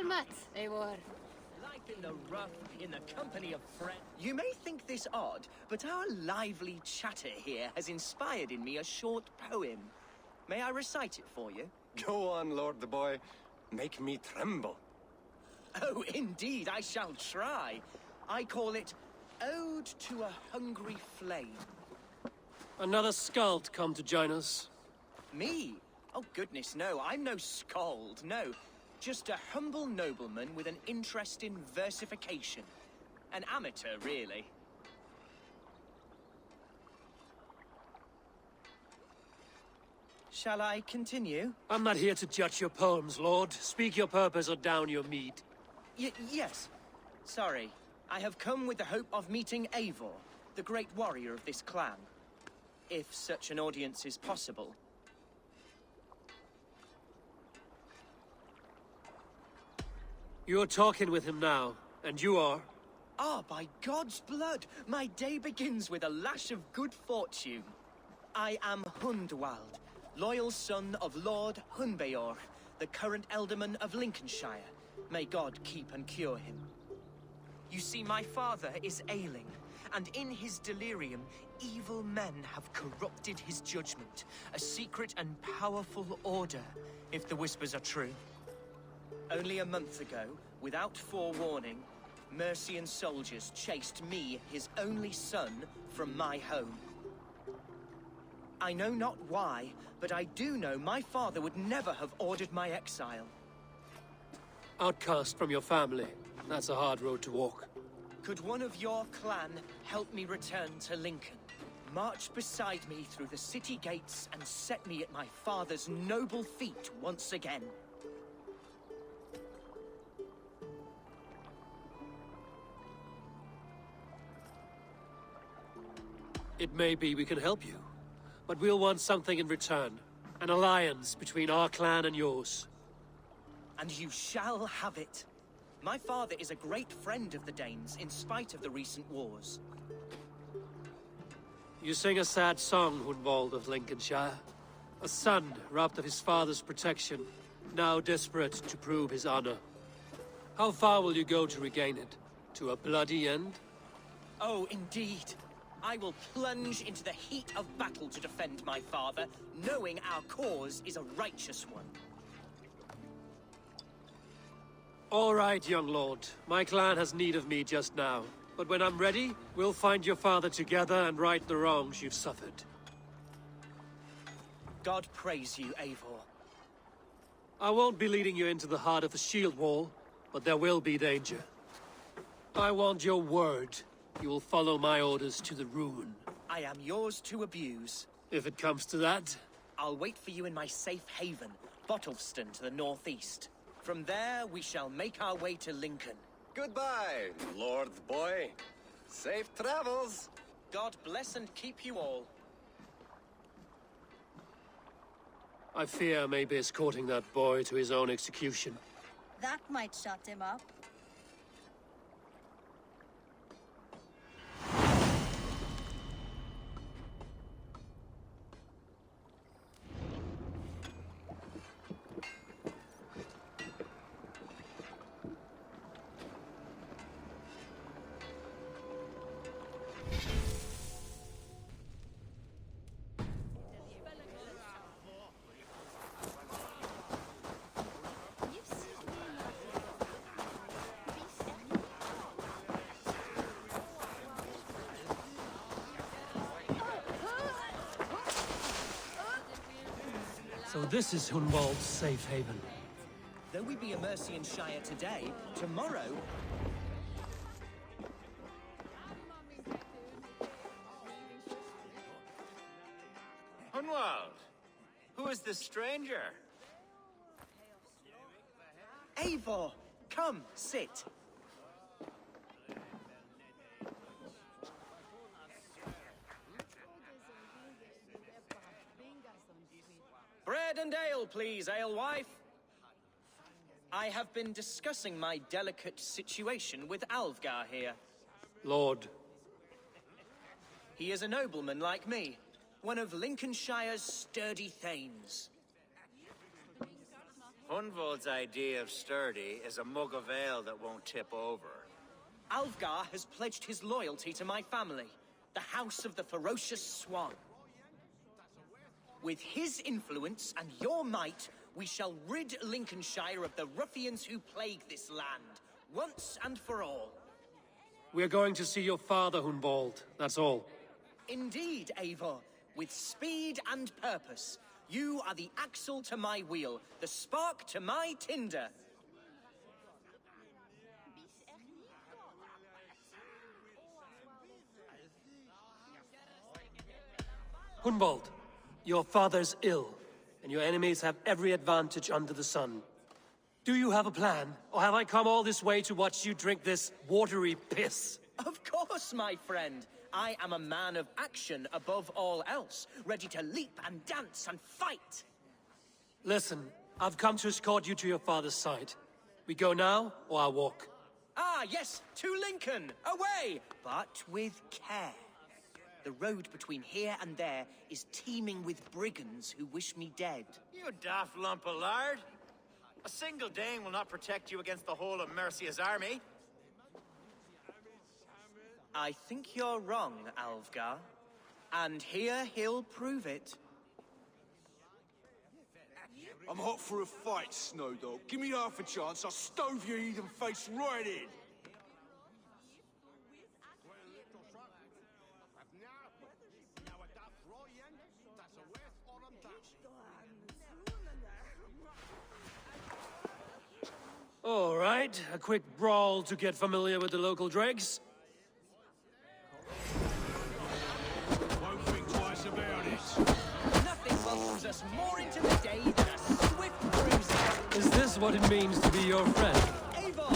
Mat, Eivor. Life in the rough, in the company of friends. You may think this odd, but our lively chatter here has inspired in me a short poem. May I recite it for you? Go on, Lord the Boy. Make me tremble. Oh, indeed, I shall try. I call it Ode to a Hungry Flame. Another skald come to join us. Me? Oh, goodness, no. I'm no skald, no. Just a humble nobleman with an interest in versification. An amateur, really. Shall I continue? I'm not here to judge your poems, Lord. Speak your purpose or down your meat. Yes. Sorry. I have come with the hope of meeting Eivor, the great warrior of this clan. If such an audience is possible. You're talking with him now, and you are? Ah, by God's blood, my day begins with a lash of good fortune. I am Hundwald, loyal son of Lord Hunbeor, the current Elderman of Lincolnshire. May God keep and cure him. You see, my father is ailing, and in his delirium, evil men have corrupted his judgment. A secret and powerful order, if the whispers are true. Only a month ago, without forewarning, Mercian soldiers chased me, his only son, from my home. I know not why, but I do know my father would never have ordered my exile. Outcast from your family. That's a hard road to walk. Could one of your clan help me return to Lincoln? March beside me through the city gates and set me at my father's noble feet once again. It may be we can help you, but we'll want something in return. An alliance between our clan and yours. And you shall have it. My father is a great friend of the Danes, in spite of the recent wars. You sing a sad song, Hundwald of Lincolnshire. A son robbed of his father's protection, now desperate to prove his honor. How far will you go to regain it? To a bloody end? Oh, indeed. I will plunge into the heat of battle to defend my father, knowing our cause is a righteous one. All right, young lord. My clan has need of me just now. But when I'm ready, we'll find your father together and right the wrongs you've suffered. God praise you, Eivor. I won't be leading you into the heart of the shield wall, but there will be danger. I want your word. You will follow my orders to the ruin. I am yours to abuse. If it comes to that. I'll wait for you in my safe haven, Bottleston to the northeast. From there, we shall make our way to Lincoln. Goodbye, Lord the Boy. Safe travels. God bless and keep you all. I fear I may be escorting that boy to his own execution. That might shut him up. So this is Hundwald's safe haven. Though we be a Mercian Shire today, tomorrow... Hunwald, who is this stranger? Eivor, come, sit. Bread and ale, please, alewife. I have been discussing my delicate situation with Alvgar here. Lord. He is a nobleman like me, one of Lincolnshire's sturdy thanes. Hunvold's idea of sturdy is a mug of ale that won't tip over. Alfgar has pledged his loyalty to my family, the House of the Ferocious Swan. With his influence and your might, we shall rid Lincolnshire of the ruffians who plague this land, once and for all. We're going to see your father, Hunvold. That's all. Indeed, Eivor. With speed and purpose. You are the axle to my wheel, the spark to my tinder. Hunvold, your father's ill, and your enemies have every advantage under the sun. Do you have a plan, or have I come all this way to watch you drink this watery piss? Of course, my friend. I am a man of action above all else, ready to leap and dance and fight. Listen, I've come to escort you to your father's side. We go now, or I'll walk. Ah, yes, to Lincoln, away, but with care. The road between here and there is teeming with brigands who wish me dead. You daft lump of lard. A single Dane will not protect you against the whole of Mercia's army. I think you're wrong, Alfgar. And here he'll prove it. I'm hot for a fight, Snowdog. Give me half a chance, I'll stove your heathen face right in. All right, a quick brawl to get familiar with the local dregs. Won't think twice about it. Nothing welcomes us more into the day than a swift cruiser. Is this what it means to be your friend? Eivor,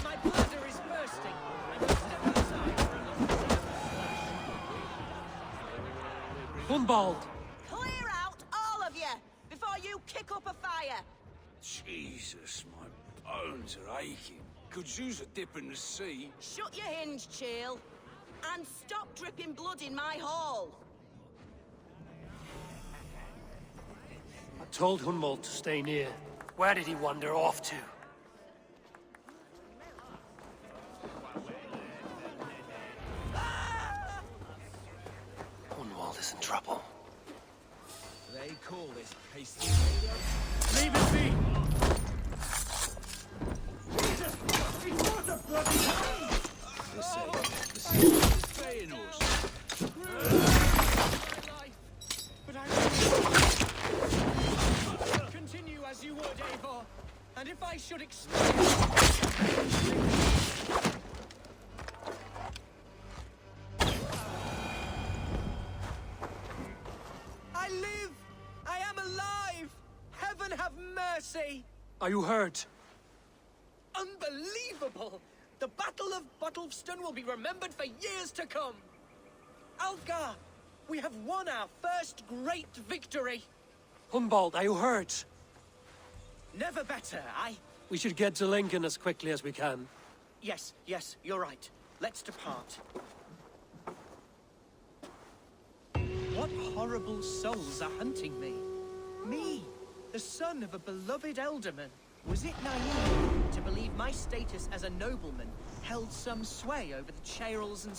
my bladder is bursting. I must step outside. Hunvold! Clear out, all of you, before you kick up a fire. Jesus, my bones are aching. Could use a dip in the sea. Shut your hinge, Chill, and stop dripping blood in my hall. I told Hunvold to stay near. Where did he wander off to? Hunvold is in trouble. They call this pasty. Leave it be! But I continue as you would, Eivor. And if I should expire... I live! I am alive! Heaven have mercy! Are you hurt? Unbelievable! The Battle of Bottleston will be remembered for years to come! Alfgar, we have won our first great victory! Hunvold, are you hurt? Never better, We should get to Lincoln as quickly as we can. Yes, you're right. Let's depart. What horrible souls are hunting me? Me, the son of a beloved elderman. Was it naive to believe my status as a nobleman held some sway over the Chairals and...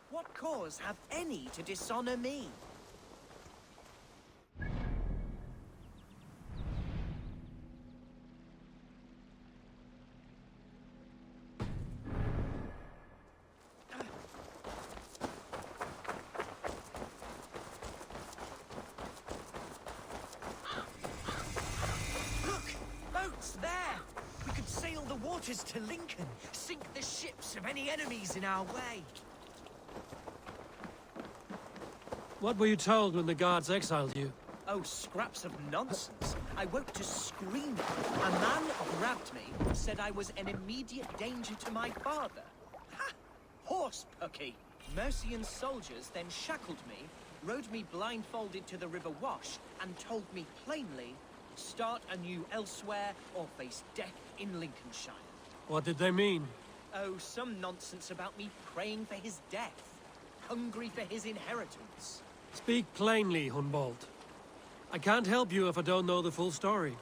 What cause have any to dishonor me? To Lincoln, sink the ships of any enemies in our way. What were you told when the guards exiled you? Oh, scraps of nonsense. I woke to screaming. A man grabbed me, said I was an immediate danger to my father. Ha! Horse pucky. Mercian soldiers then shackled me, rode me blindfolded to the River Wash, and told me plainly, start anew elsewhere or face death in Lincolnshire. What did they mean? Oh, some nonsense about me praying for his death. Hungry for his inheritance. Speak plainly, Hunwald. I can't help you if I don't know the full story.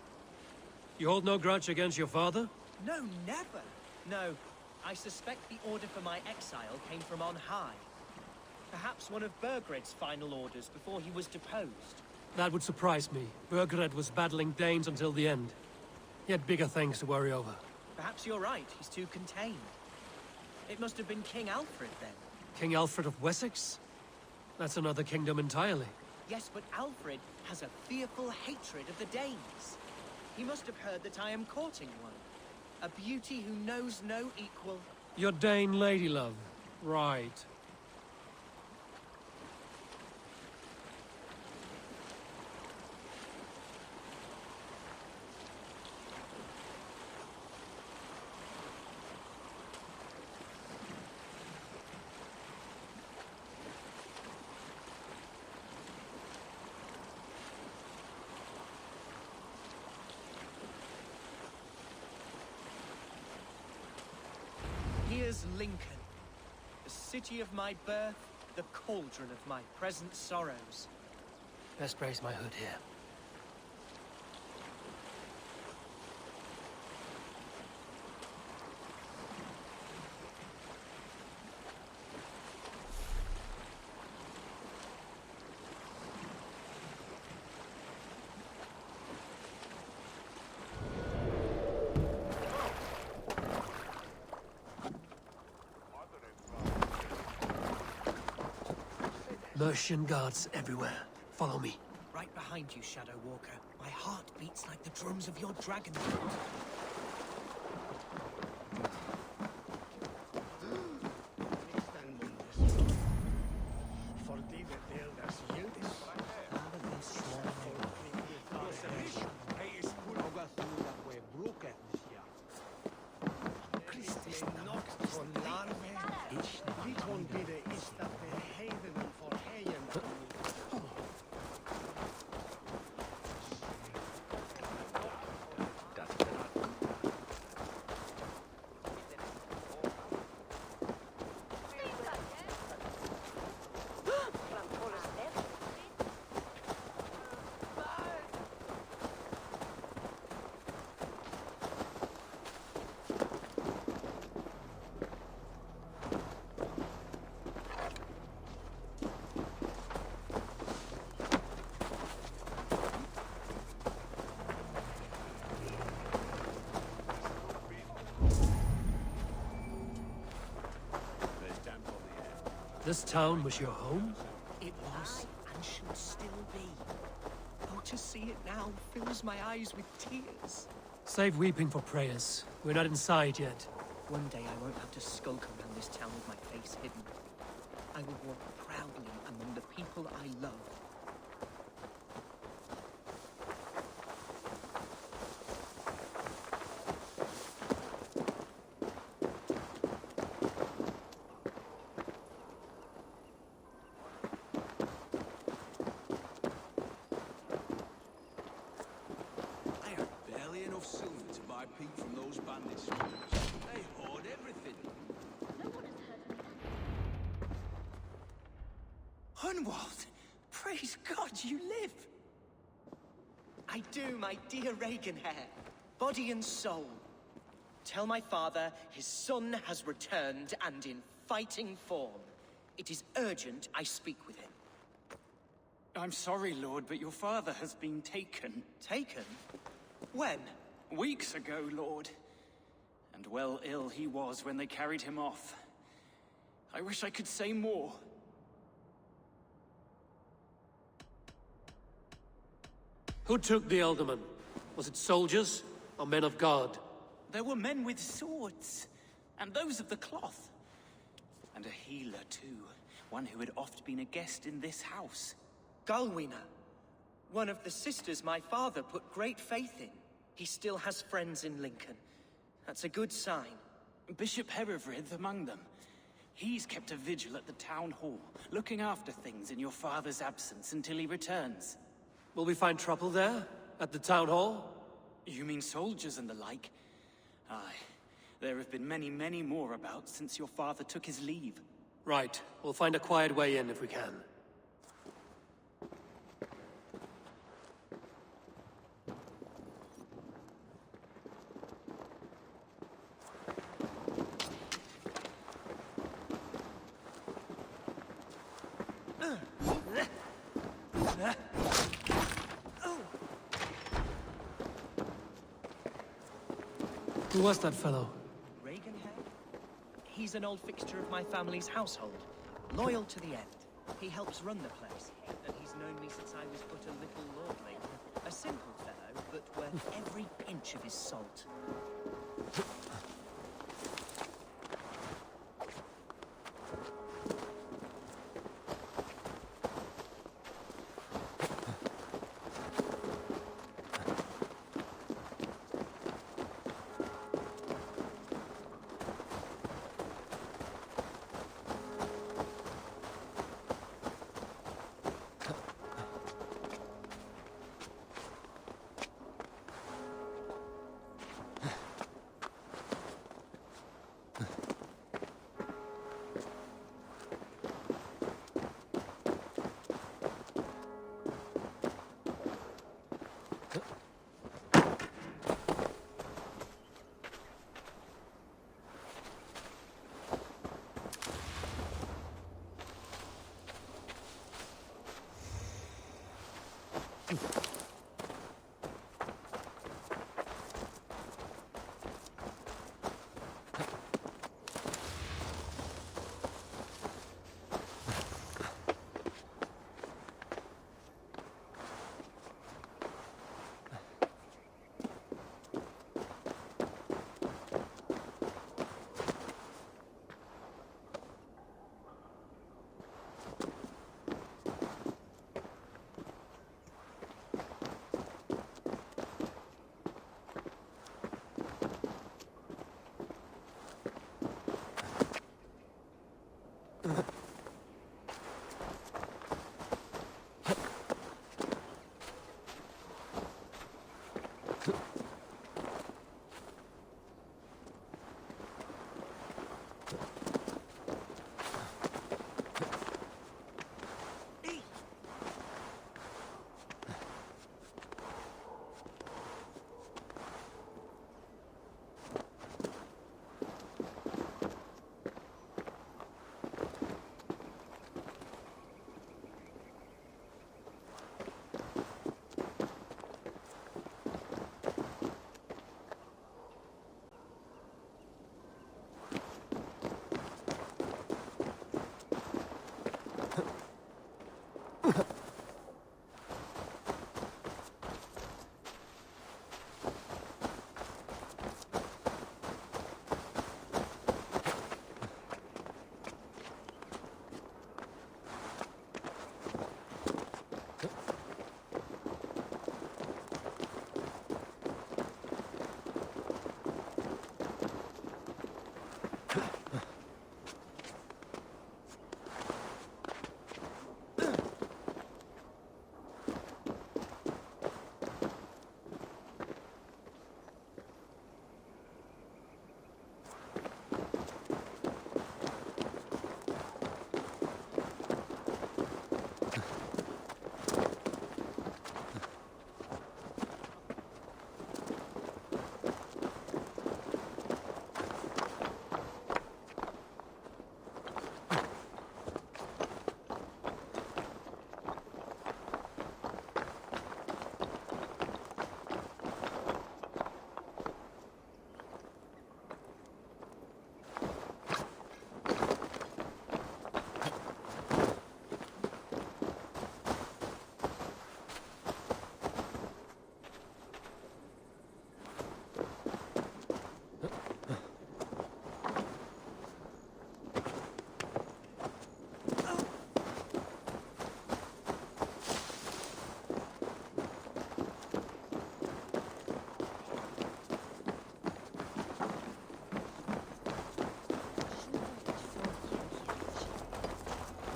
You hold no grudge against your father? No, never. No, I suspect the order for my exile came from on high. Perhaps one of Burgred's final orders before he was deposed. That would surprise me. Burgred was battling Danes until the end. He had bigger things to worry over. Perhaps you're right, he's too contained. It must have been King Alfred then. King Alfred of Wessex? That's another kingdom entirely. Yes, but Alfred has a fearful hatred of the Danes. He must have heard that I am courting one. A beauty who knows no equal. Your Dane lady love. Right. Here's Lincoln, the city of my birth, the cauldron of my present sorrows. Best raise my hood here. Mercian guards everywhere. Follow me. Right behind you, Shadow Walker. My heart beats like the drums of your dragon. This town was your home? It was, and should still be. Oh, to see it now fills my eyes with tears. Save weeping for prayers. We're not inside yet. One day I won't have to skulk around this town with my face hidden. I will walk proudly among the people I love. I have barely enough silver to buy peat from those bandits. They hoard everything. Hunwald! Praise God you live! I do, my dear Reaganhair. Body and soul. Tell my father his son has returned and in fighting form. It is urgent I speak with him. I'm sorry, Lord, but your father has been taken. Taken? When? Weeks ago, Lord. And well ill he was when they carried him off. I wish I could say more. Who took the Elderman? Was it soldiers or men of God? There were men with swords, and those of the cloth. And a healer, too. One who had oft been a guest in this house. Galwina. One of the sisters my father put great faith in. He still has friends in Lincoln. That's a good sign. Bishop Herefrith among them. He's kept a vigil at the town hall, looking after things in your father's absence until he returns. Will we find trouble there? At the town hall? You mean soldiers and the like? Aye. There have been many, many more about since your father took his leave. Right. We'll find a quiet way in if we can. Who was that fellow? Reaganhead? He's an old fixture of my family's household. Loyal to the end. He helps run the place, and he's known me since I was but a little lordling. A simple fellow, but worth every pinch of his salt.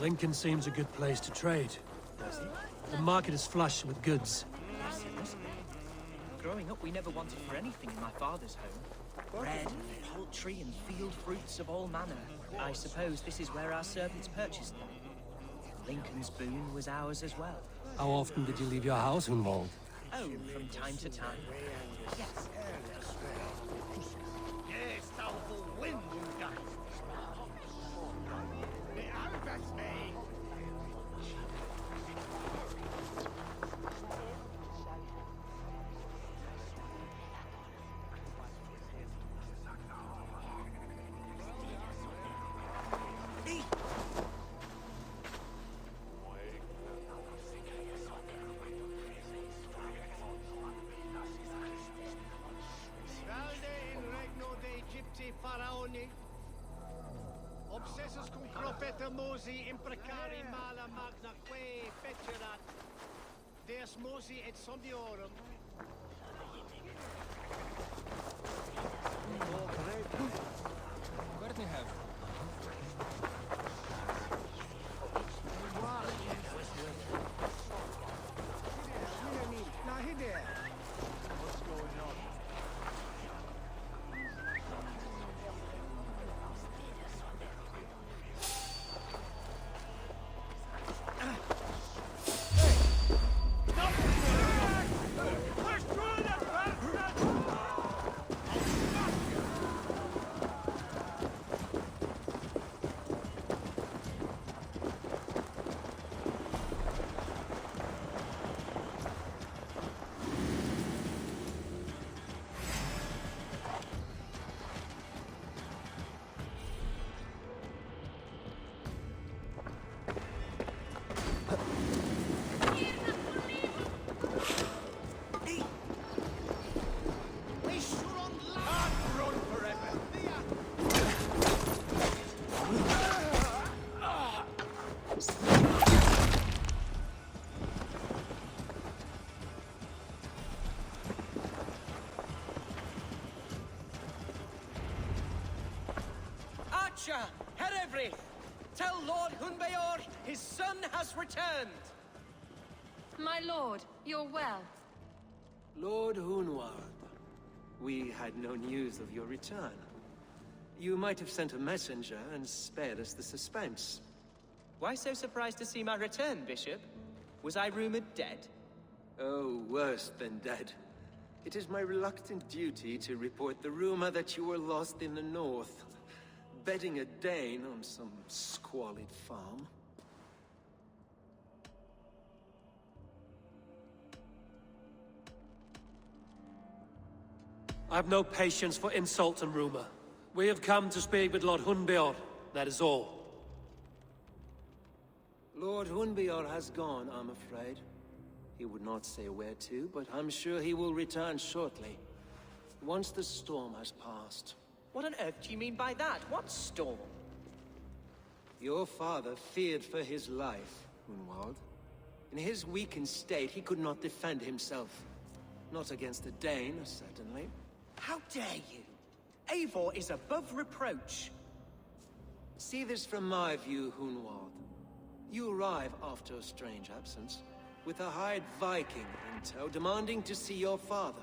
Lincoln seems a good place to trade. Does it? The market is flush with goods. Growing up, we never wanted for anything in my father's home. Bread, poultry, and field fruits of all manner. I suppose this is where our servants purchased them. Lincoln's boon was ours as well. How often did you leave your house, Hunwald? Oh, from time to time. Yes. mosi imprecari mala magna que fecerat. Deus mosi et somniorum. Herevri! Tell Lord Hunbeor his son has returned! My lord, you're well. Lord Hunwald, we had no news of your return. You might have sent a messenger and spared us the suspense. Why so surprised to see my return, Bishop? Was I rumored dead? Oh, worse than dead. It is my reluctant duty to report the rumor that you were lost in the north, bedding a Dane on some squalid farm. I've no patience for insult and rumor. We have come to speak with Lord Hunbeor, that is all. Lord Hunbeor has gone, I'm afraid. He would not say where to, but I'm sure he will return shortly, once the storm has passed. What on earth do you mean by that? What storm? Your father feared for his life, Hunwald. In his weakened state, he could not defend himself. Not against a Dane, certainly. How dare you? Eivor is above reproach. See this from my view, Hunwald. You arrive after a strange absence, with a hired Viking in tow, demanding to see your father.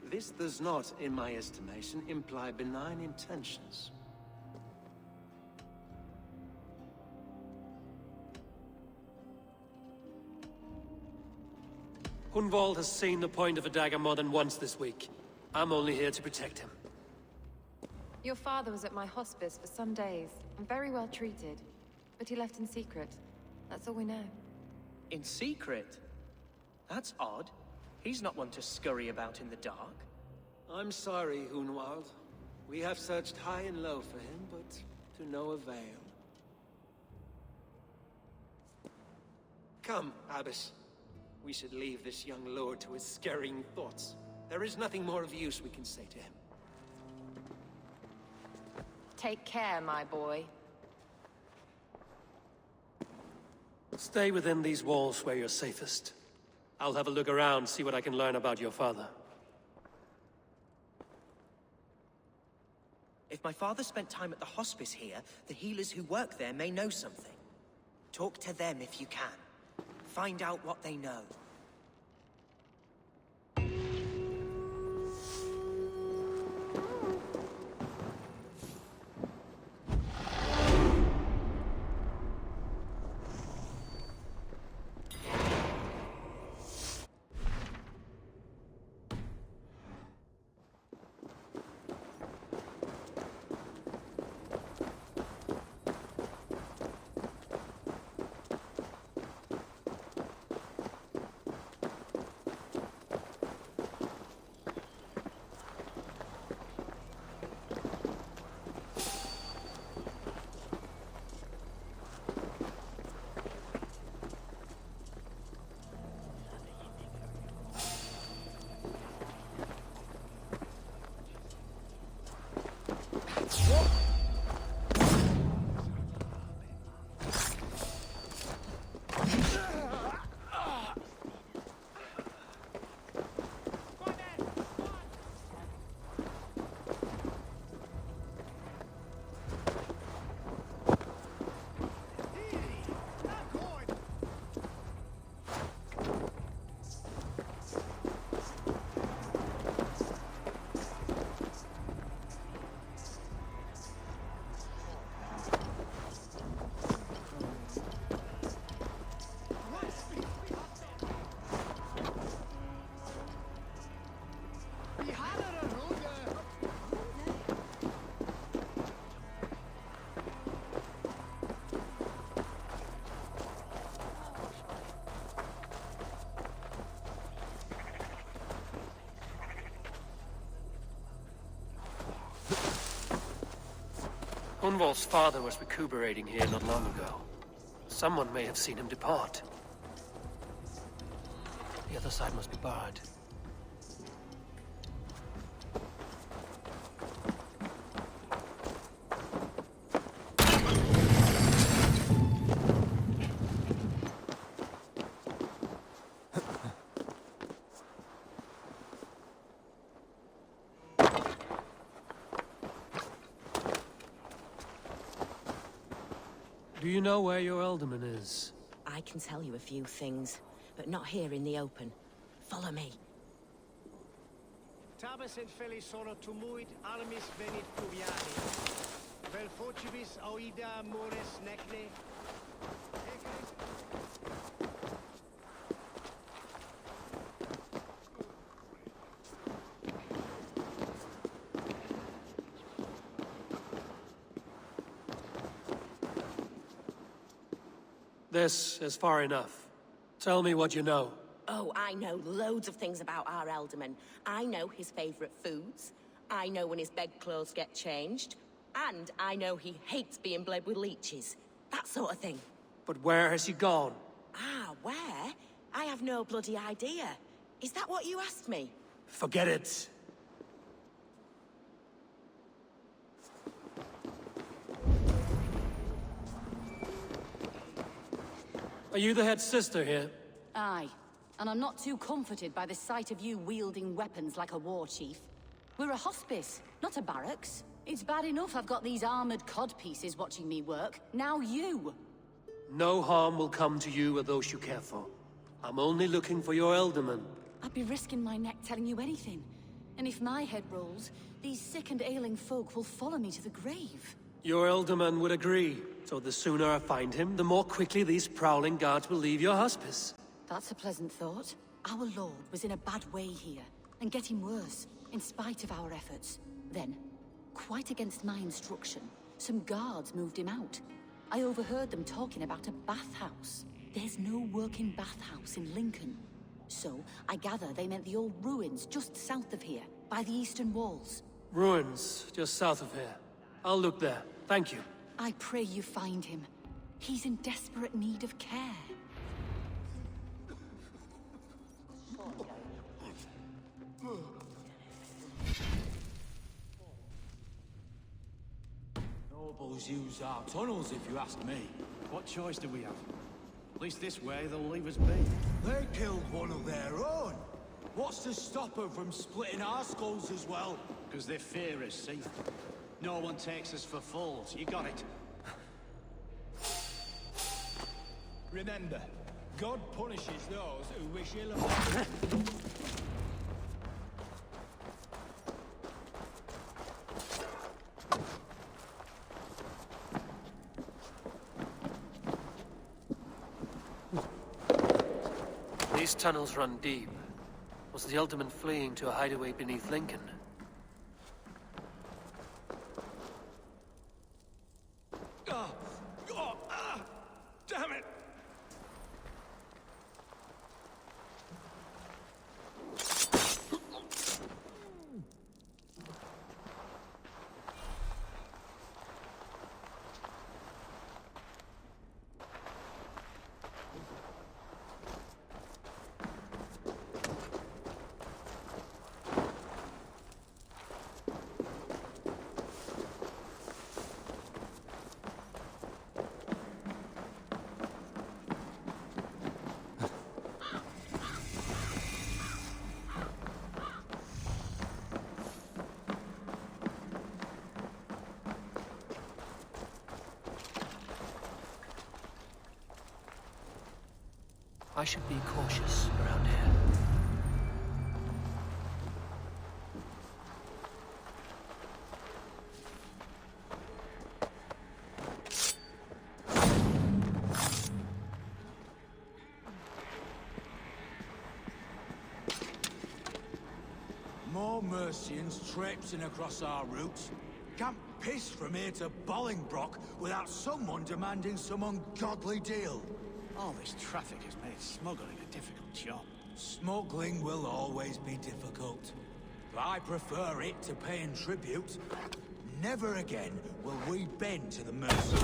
This does not, in my estimation, imply benign intentions. Hunwald has seen the point of a dagger more than once this week. I'm only here to protect him. Your father was at my hospice for some days, and very well treated. But he left in secret. That's all we know. In secret? That's odd. He's not one to scurry about in the dark. I'm sorry, Hunwald. We have searched high and low for him, but to no avail. Come, Abbess. We should leave this young lord to his scurrying thoughts. There is nothing more of use we can say to him. Take care, my boy. Stay within these walls where you're safest. I'll have a look around, see what I can learn about your father. If my father spent time at the hospice here, the healers who work there may know something. Talk to them if you can. Find out what they know. Hunwald's father was recuperating here not long ago. Someone may have seen him depart. The other side must be barred. Do you know where your alderman is? I can tell you a few things, but not here in the open. Follow me. Tabas en feli sono tumuid armis venit cuviani. Vel focibis oida mores necne. This is far enough. Tell me what you know. Oh, I know loads of things about our alderman. I know his favorite foods. I know when his bedclothes get changed. And I know he hates being bled with leeches. That sort of thing. But where has he gone? Ah, where? I have no bloody idea. Is that what you asked me? Forget it. Are you the head sister here? Aye. And I'm not too comforted by the sight of you wielding weapons like a war chief. We're a hospice, not a barracks. It's bad enough I've got these armored codpieces watching me work. Now you! No harm will come to you or those you care for. I'm only looking for your alderman. I'd be risking my neck telling you anything. And if my head rolls, these sick and ailing folk will follow me to the grave. Your alderman would agree. So the sooner I find him, the more quickly these prowling guards will leave your hospice. That's a pleasant thought. Our lord was in a bad way here, and getting worse, in spite of our efforts. Then, quite against my instruction, some guards moved him out. I overheard them talking about a bathhouse. There's no working bathhouse in Lincoln. So, I gather they meant the old ruins just south of here, by the eastern walls. Ruins, just south of here. I'll look there. Thank you. I pray you find him. He's in desperate need of care. Nobles use our tunnels, if you ask me. What choice do we have? At least this way they'll leave us be. They killed one of their own. What's to stop them from splitting our skulls as well? Because they fear us, see? No one takes us for fools. You got it. Remember, God punishes those who wish ill upon him. These tunnels run deep. Was the alderman fleeing to a hideaway beneath Lincoln? Damn it! I should be cautious around here. More Mercians traipsing across our routes. Can't piss from here to Bolingbroke without someone demanding some ungodly deal. All this traffic has made smuggling a difficult job. Smuggling will always be difficult. But I prefer it to paying tribute. Never again will we bend to the mercy.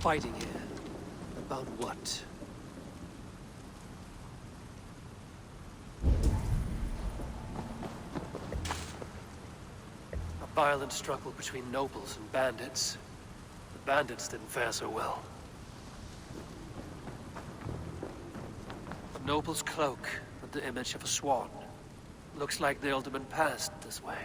Fighting here. About what? A violent struggle between nobles and bandits. The bandits didn't fare so well. A noble's cloak with the image of a swan. Looks like the alderman passed this way.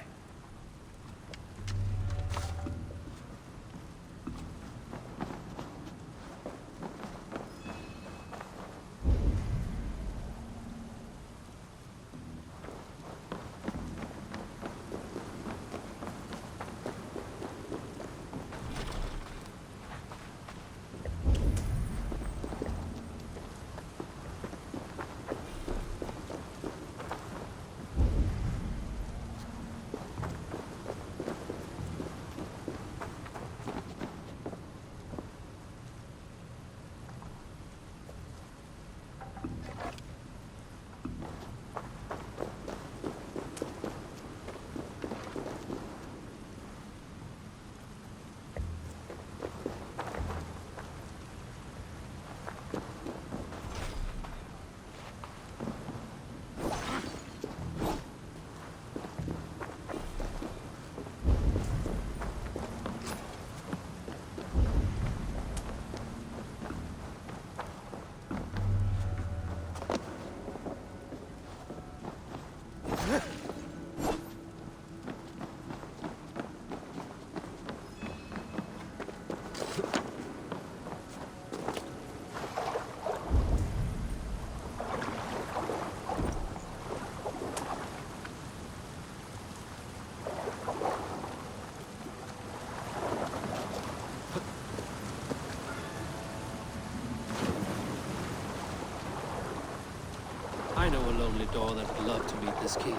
I know a lonely door that would love to meet this key.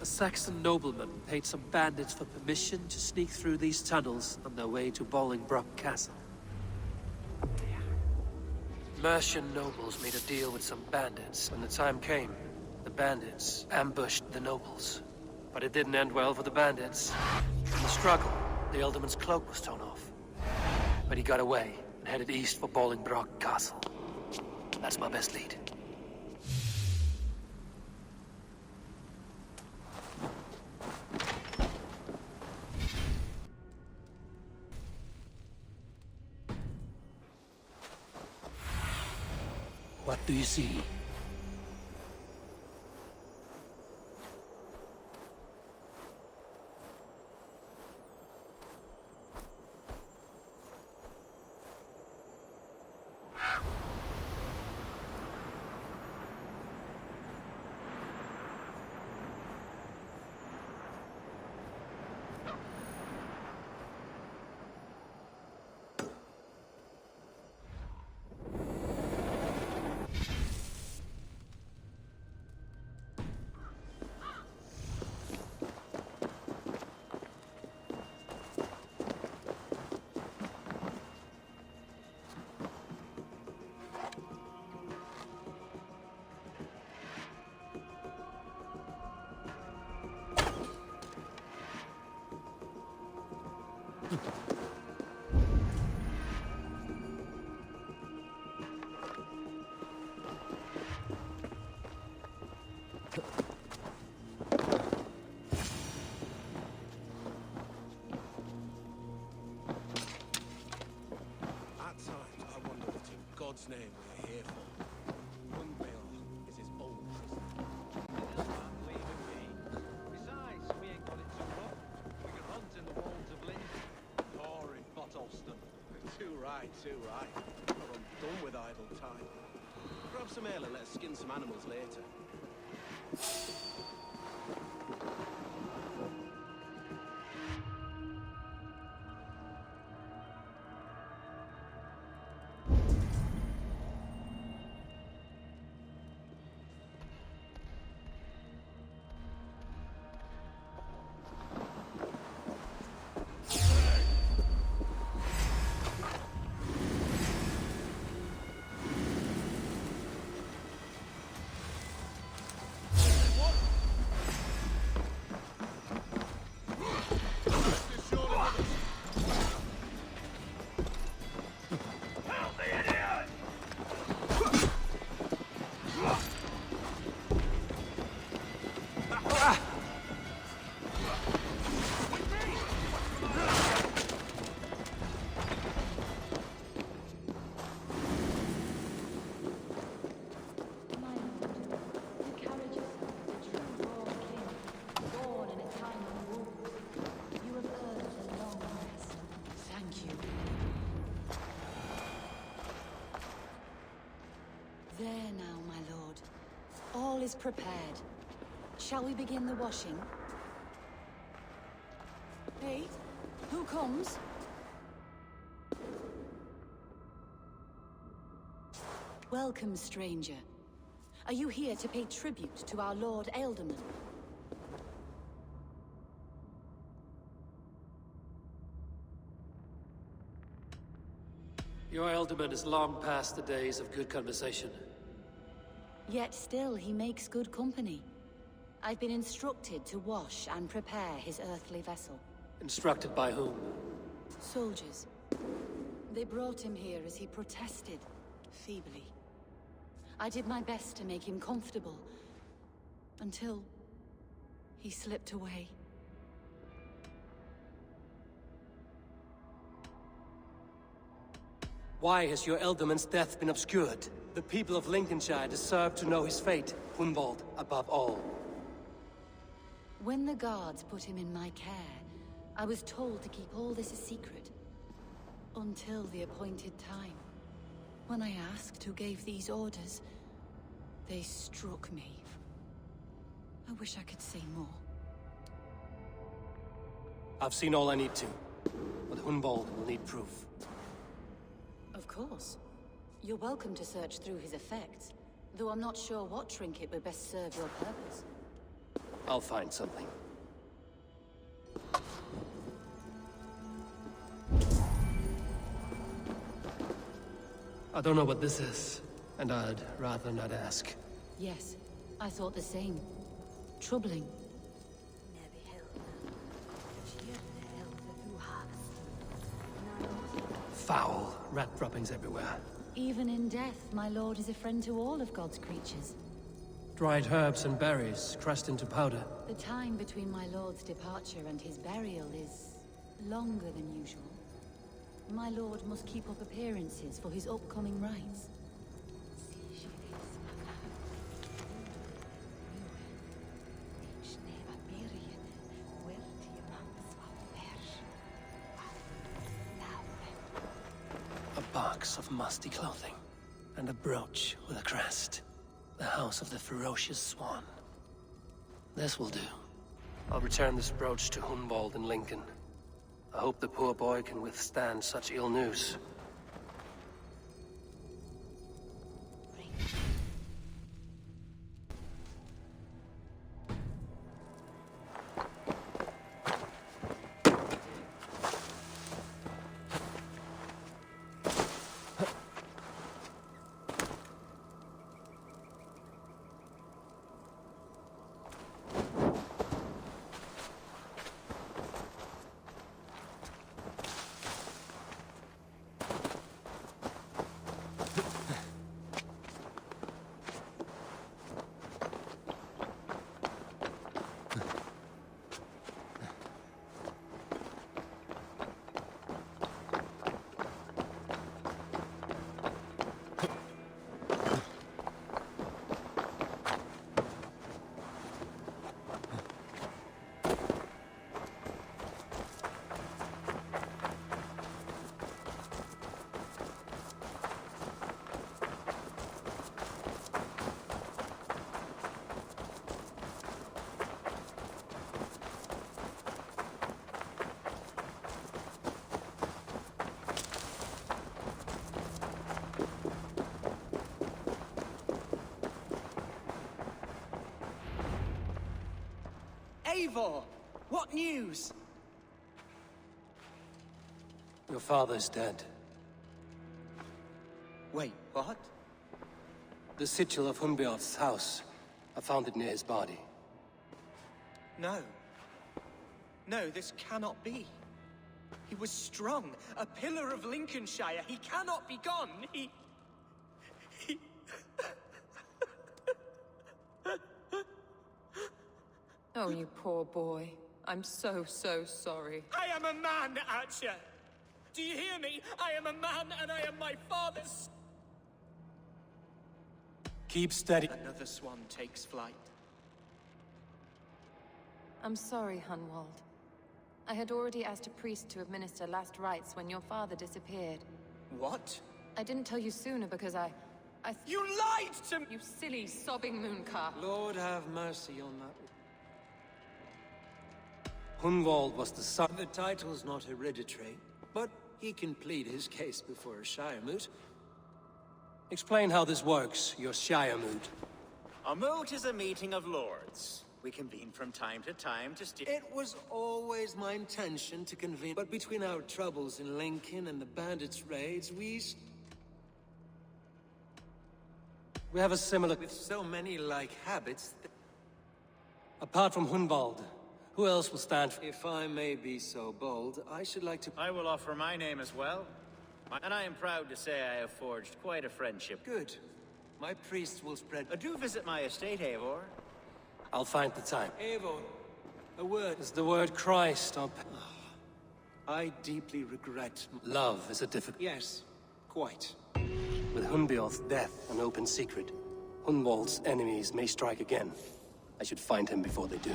A Saxon nobleman paid some bandits for permission to sneak through these tunnels on their way to Bolingbroke Castle. Mercian nobles made a deal with some bandits. When the time came, the bandits ambushed the nobles. But it didn't end well for the bandits. In the struggle, the Ealdorman's cloak was torn off. But he got away and headed east for Bolingbroke Castle. That's my best lead. What do you see? God's name we're here for. Hunbail is his old prison. Leave it be. Besides, we ain't got it too rough. We can hunt in the walls of Lincoln or in Botolston. Too right, too right. Well, I'm done with idle time. Grab some ale and let's skin some animals later. There now, my lord. All is prepared. Shall we begin the washing? Hey, who comes? Welcome, stranger. Are you here to pay tribute to our Lord Ealdorman? Your Ealdorman is long past the days of good conversation. Yet still he makes good company. I've been instructed to wash and prepare his earthly vessel. Instructed by whom? Soldiers. They brought him here as he protested, feebly. I did my best to make him comfortable, until he slipped away. Why has your Ealdorman's death been obscured? The people of Lincolnshire deserve to know his fate, Hunwald above all. When the guards put him in my care, I was told to keep all this a secret. Until the appointed time. When I asked who gave these orders, they struck me. I wish I could say more. I've seen all I need to, but Hunwald will need proof. Of course. You're welcome to search through his effects, though I'm not sure what trinket would best serve your purpose. I'll find something. I don't know what this is, and I'd rather not ask. Yes, I thought the same. Troubling. Foul rat droppings everywhere. Even in death, my lord is a friend to all of God's creatures. Dried herbs and berries crushed into powder. The time between my lord's departure and his burial is longer than usual. My lord must keep up appearances for his upcoming rites. A box of musty clothing, and a brooch with a crest. The House of the Ferocious Swan. This will do. I'll return this brooch to Hunwald in Lincoln. I hope the poor boy can withstand such ill news. Eivor! What news? Your father's dead. Wait, what? The sigil of Hunbeorth's house. I found it near his body. No. No, this cannot be. He was strong, a pillar of Lincolnshire. He cannot be gone. He... Oh, you poor boy. I'm so sorry. I am a man, Archer! Do you hear me? I am a man, and I am my father's... Keep steady. Another swan takes flight. I'm sorry, Hunwald. I had already asked a priest to administer last rites when your father disappeared. What? I didn't tell you sooner because I You lied to me! You silly, sobbing mooncalf. Lord have mercy on that. Hunwald was the son. The title's not hereditary, but he can plead his case before a Shiremoot. Explain how this works, your Shiremoot. A moot is a meeting of lords. We convene from time to time to steer. It was always my intention to convene, but between our troubles in Lincoln and the bandits' raids, we have a similar... With so many like habits... Apart from Hunwald, who else will stand for... If I may be so bold, I should like to... I will offer my name as well. And I am proud to say I have forged quite a friendship. Good. My priests will spread... Do visit my estate, Eivor. I'll find the time. Eivor, a word... Is the word Christ on... I deeply regret... Love is a difficult... Yes, quite. With Hunbeorth's death an open secret, Hunwald's enemies may strike again. I should find him before they do.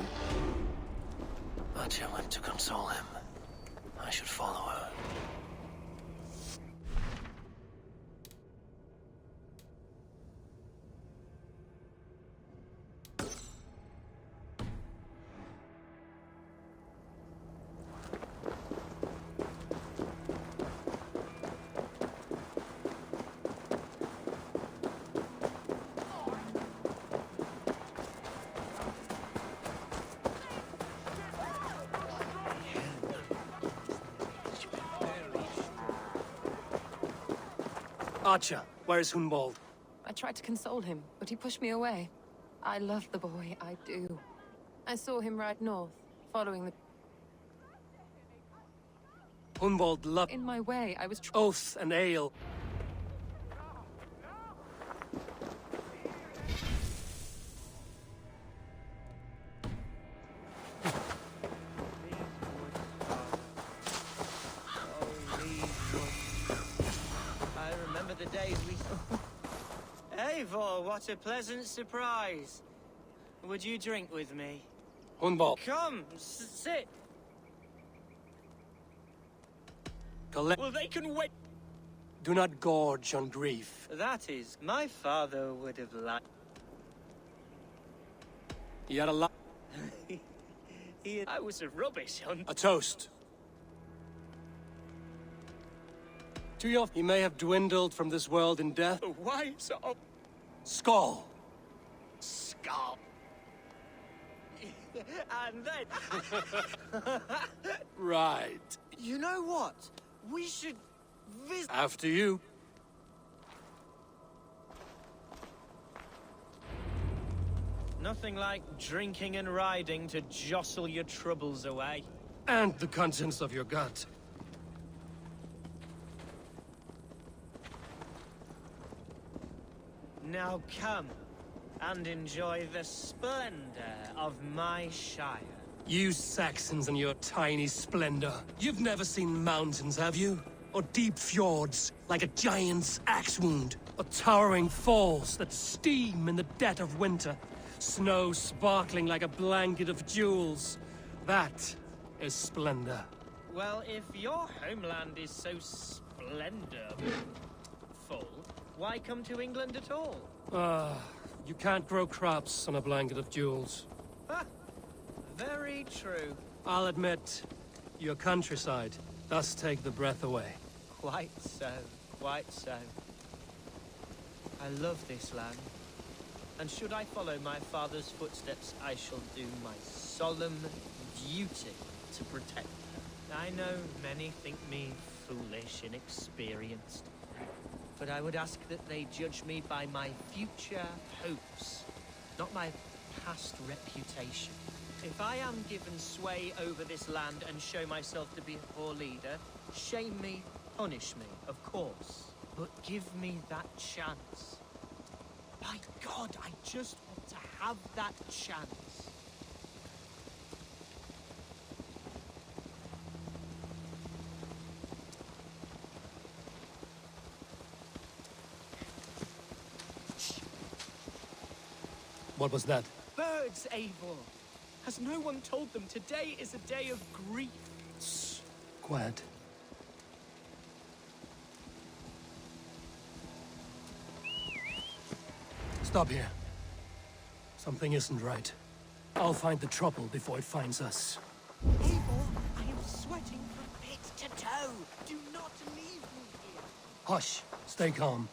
Archer went to console him. I should follow her. Archer, where is Hunwald? I tried to console him, but he pushed me away. I love the boy, I do. I saw him ride north, following the... Hunwald loved... In my way, I was... oath and ale. I remember the days we... Eivor, what a pleasant surprise. Would you drink with me? Hunwald. Come, sit. Collect... Well, they can wait. Do not gorge on grief. That is, my father would have liked... You had a lot... I was a rubbish hunter. A toast. To your... He may have dwindled from this world in death. Why so... Skull. Skull. And then... Right. You know what? We should visit... After you. Nothing like drinking and riding to jostle your troubles away. And the contents of your gut. Now come and enjoy the splendor of my shire. You Saxons and your tiny splendor. You've never seen mountains, have you? Or deep fjords, like a giant's axe wound? Or towering falls that steam in the dead of winter? Snow sparkling like a blanket of jewels? That is splendor. Well, if your homeland is so splendorful, why come to England at all? You can't grow crops on a blanket of jewels. Ha! Very true. I'll admit, your countryside does take the breath away. Quite so, quite so. I love this land. And should I follow my father's footsteps, I shall do my solemn duty to protect her. I know many think me foolish, inexperienced. But I would ask that they judge me by my future hopes, not my past reputation. If I am given sway over this land and show myself to be a poor leader, shame me, punish me, of course. But give me that chance. By God, I just want to have that chance. What was that? Birds, Eivor! Has no one told them today is a day of grief? Shh. Quiet. Stop here. Something isn't right. I'll find the trouble before it finds us. Eivor, I am sweating from head to toe. Do not leave me here. Hush. Stay calm.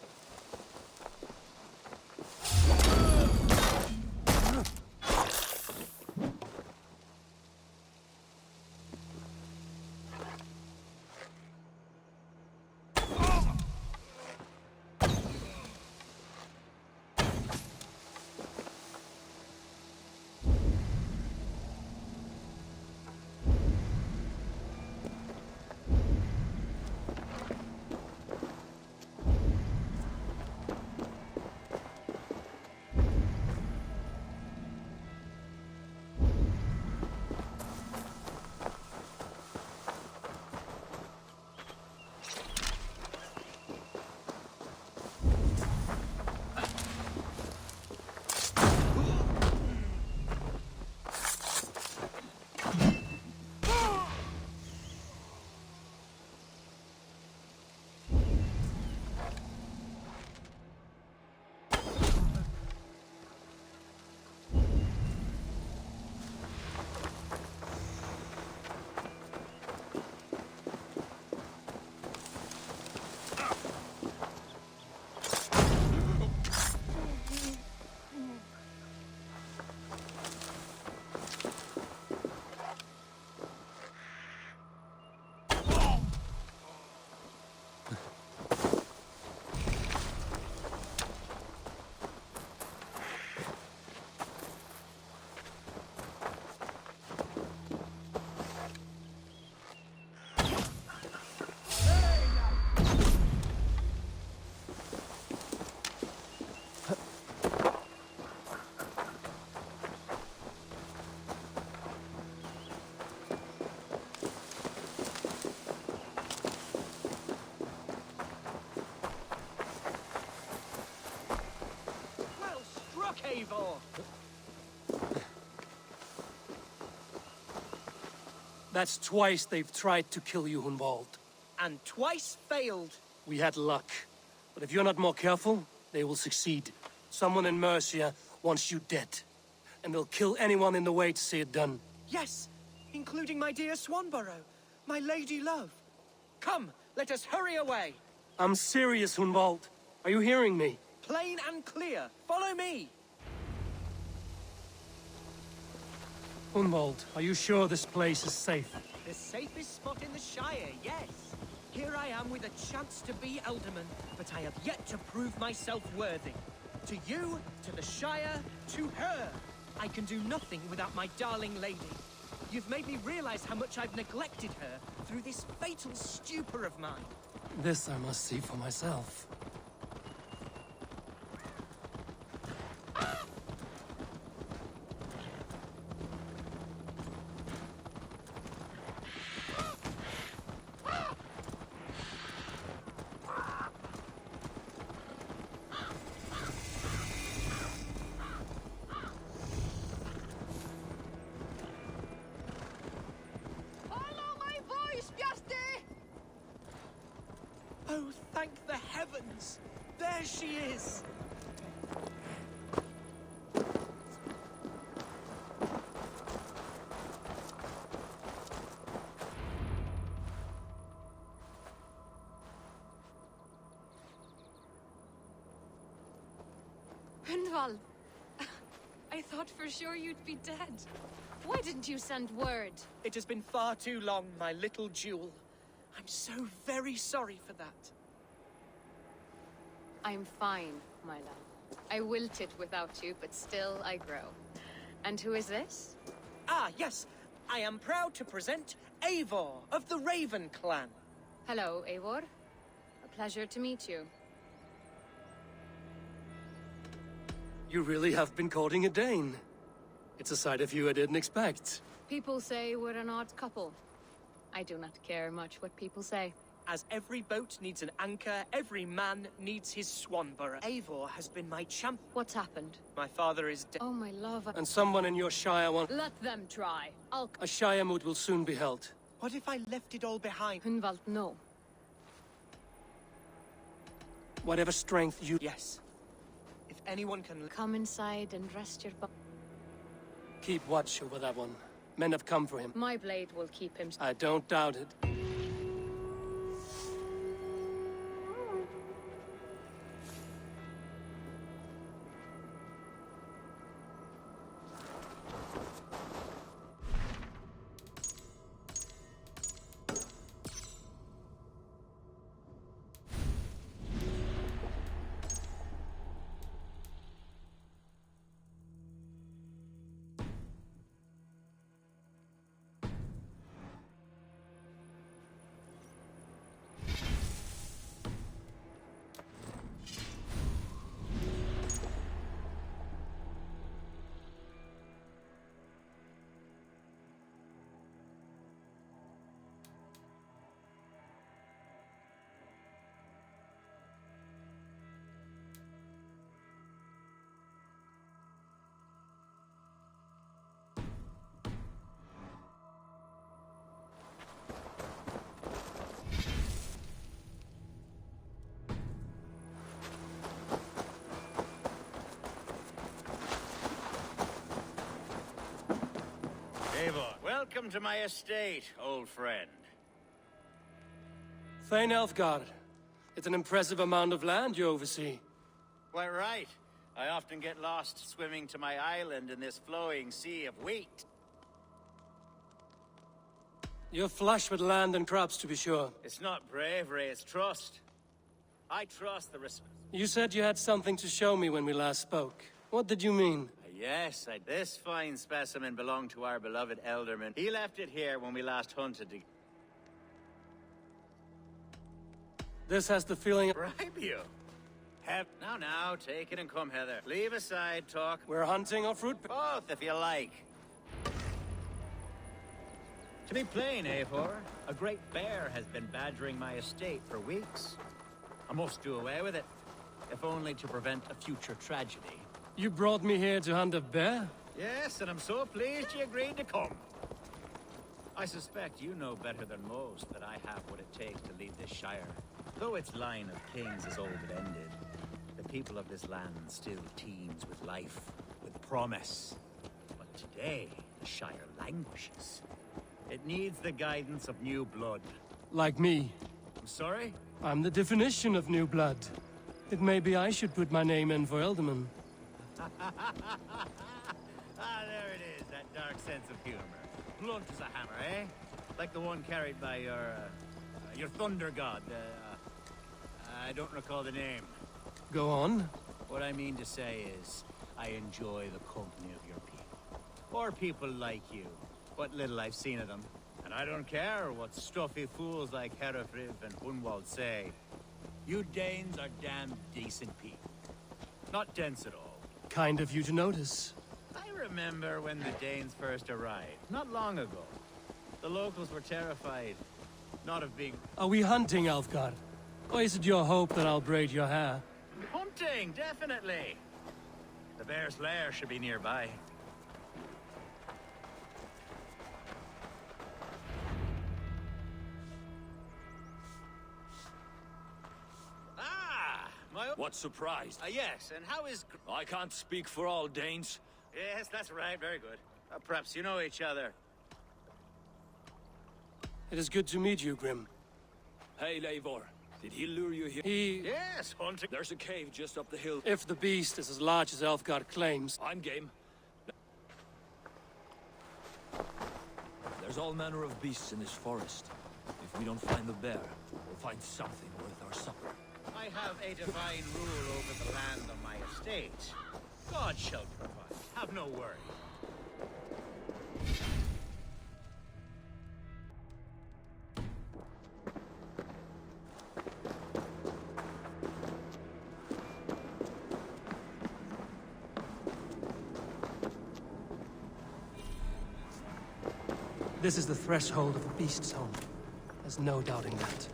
That's twice they've tried to kill you, Hunwald. And twice failed. We had luck. But if you're not more careful, they will succeed. Someone in Mercia wants you dead. And they'll kill anyone in the way to see it done. Yes, including my dear Swanborough, my lady love. Come, let us hurry away. I'm serious, Hunwald. Are you hearing me? Plain and clear. Follow me. Hunwald, are you sure this place is safe? The safest spot in the Shire, yes. Here I am with a chance to be Elderman, but I have yet to prove myself worthy. To you, to the Shire, to her. I can do nothing without my darling lady. You've made me realize how much I've neglected her through this fatal stupor of mine. This I must see for myself. Oh, thank the heavens! There she is! Hunwald, I thought for sure you'd be dead. Why didn't you send word? It has been far too long, my little jewel. I'm so very sorry for that. I'm fine, my love. I wilted without you, but still I grow. And who is this? Ah, yes. I am proud to present Eivor of the Raven clan. Hello, Eivor. A pleasure to meet you. You really have been courting a Dane. It's a side of you I didn't expect. People say we're an odd couple. I do not care much what people say. As every boat needs an anchor, every man needs his Swanborough. Eivor has been my champ. What's happened? My father is dead. Oh, my love. And someone in your Shire wants... Let them try. A Shire moot will soon be held. What if I left it all behind? Hunwald, no. Whatever strength you... Yes. If anyone can... Come inside and rest your... Keep watch over that one. Men have come for him. My blade will keep him... I don't doubt it. Eivor, welcome to my estate, old friend. Thane Elfgard. It's an impressive amount of land you oversee. Quite right. I often get lost swimming to my island in this flowing sea of wheat. You're flush with land and crops, to be sure. It's not bravery, it's trust. I trust the respect. You said you had something to show me when we last spoke. What did you mean? Yes, this fine specimen belonged to our beloved Elderman. He left it here when we last hunted together. This has the feeling... Bribe you? Now, take it and come hither. Leave aside talk. We're hunting or fruit... Both, if you like. To be plain, Eivor, a great bear has been badgering my estate for weeks. I must do away with it, if only to prevent a future tragedy. You brought me here to hunt a bear? Yes, and I'm so pleased you agreed to come. I suspect you know better than most that I have what it takes to lead this Shire. Though its line of kings is all but ended, the people of this land still teems with life, with promise. But today, the Shire languishes. It needs the guidance of new blood. Like me. I'm sorry? I'm the definition of new blood. It may be I should put my name in for Elderman. Ah, there it is, that dark sense of humor. Blunt as a hammer, eh? Like the one carried by your thunder god. I don't recall the name. Go on. What I mean to say is, I enjoy the company of your people. Or people like you. What little I've seen of them. And I don't care what stuffy fools like Herefriv and Hunwald say. You Danes are damn decent people. Not dense at all. Kind of you to notice. I remember when the Danes first arrived, not long ago. The locals were terrified, not of being... Are we hunting, Alfgar? Or is it your hope that I'll braid your hair? Hunting, definitely! The bear's lair should be nearby. What surprise? Yes, and how is... I can't speak for all Danes. Yes, that's right, very good. Perhaps you know each other. It is good to meet you, Grim. Hey, Eivor. Did he lure you here? Yes, hunting. There's a cave just up the hill. If the beast is as large as Elfgard claims... I'm game. There's all manner of beasts in this forest. If we don't find the bear, we'll find something worth our supper. I have a divine rule over the land on my estate. God shall provide. Have no worry. This is the threshold of the beast's home. There's no doubting that.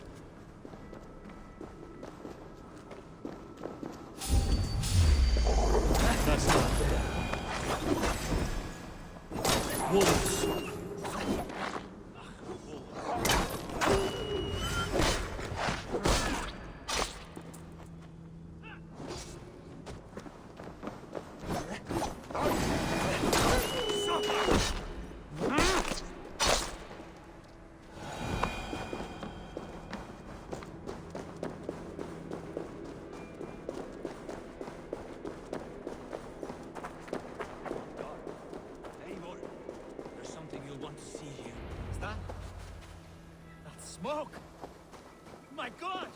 That's not fair. Wolves. Smoke! My God!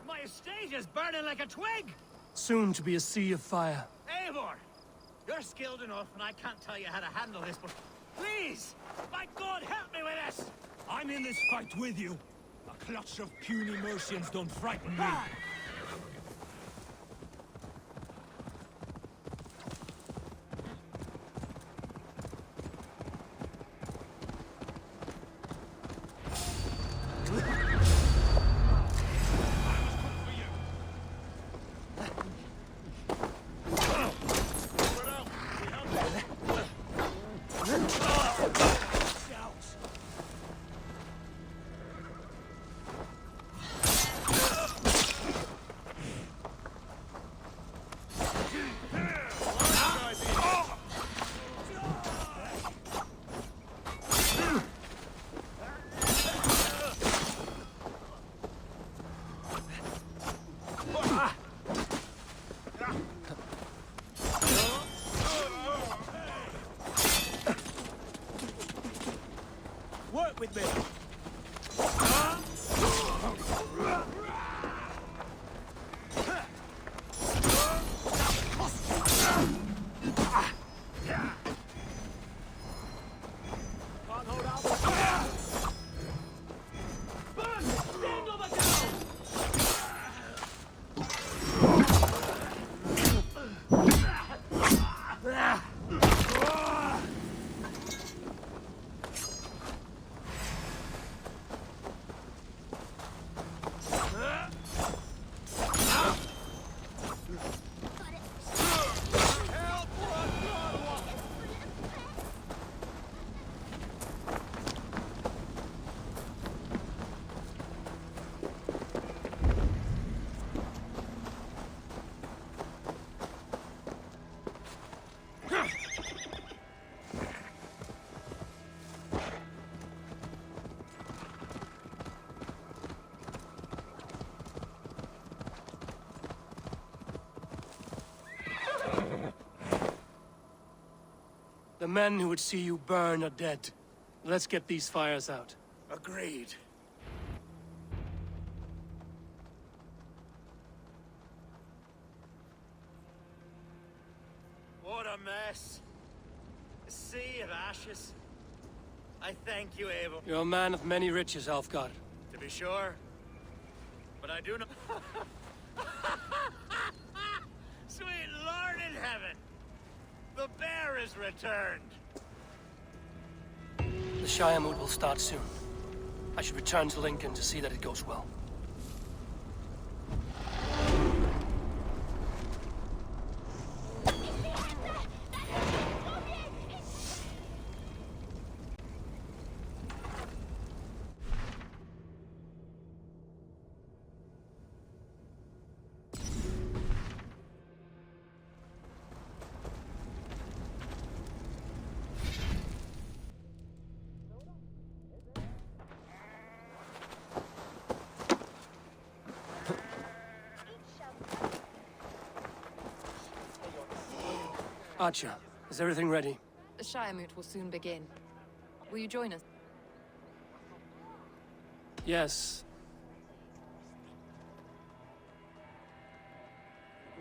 My estate is burning like a twig! Soon to be a sea of fire. Eivor! You're skilled enough, and I can't tell you how to handle this, but please! My God, help me with this! I'm in this fight with you. A clutch of puny Mercians don't frighten me. The men who would see you burn are dead. Let's get these fires out. Agreed. What a mess. A sea of ashes. I thank you, Abel. You're a man of many riches, Alfgar. To be sure. But I do not... Sweet Lord in heaven! The bear is returned! The Shire mood will start soon. I should return to Lincoln to see that it goes well. Archer, is everything ready? The Shire moot will soon begin. Will you join us? Yes.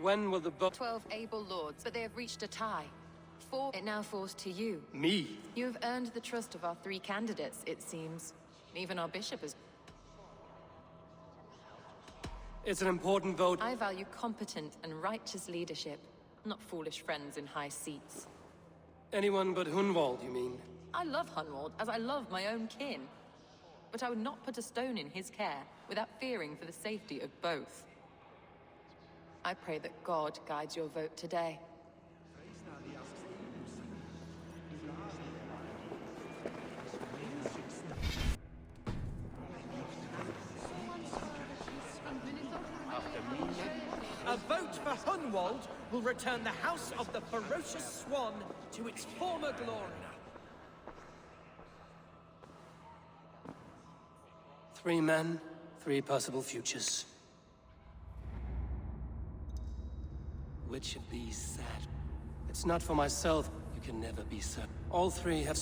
When will the 12 able lords, but they have reached a tie. 4, it now falls to you. Me? You have earned the trust of our 3 candidates, it seems. Even our bishop is... It's an important vote. I value competent and righteous leadership, not foolish friends in high seats. Anyone but Hunwald, you mean? I love Hunwald, as I love my own kin. But I would not put a stone in his care without fearing for the safety of both. I pray that God guides your vote today. A vote for Hunwald will return the House of the Ferocious Swan to its former glory. 3 men, 3 possible futures. Which of these sad? It's not for myself. You can never be certain. All 3 have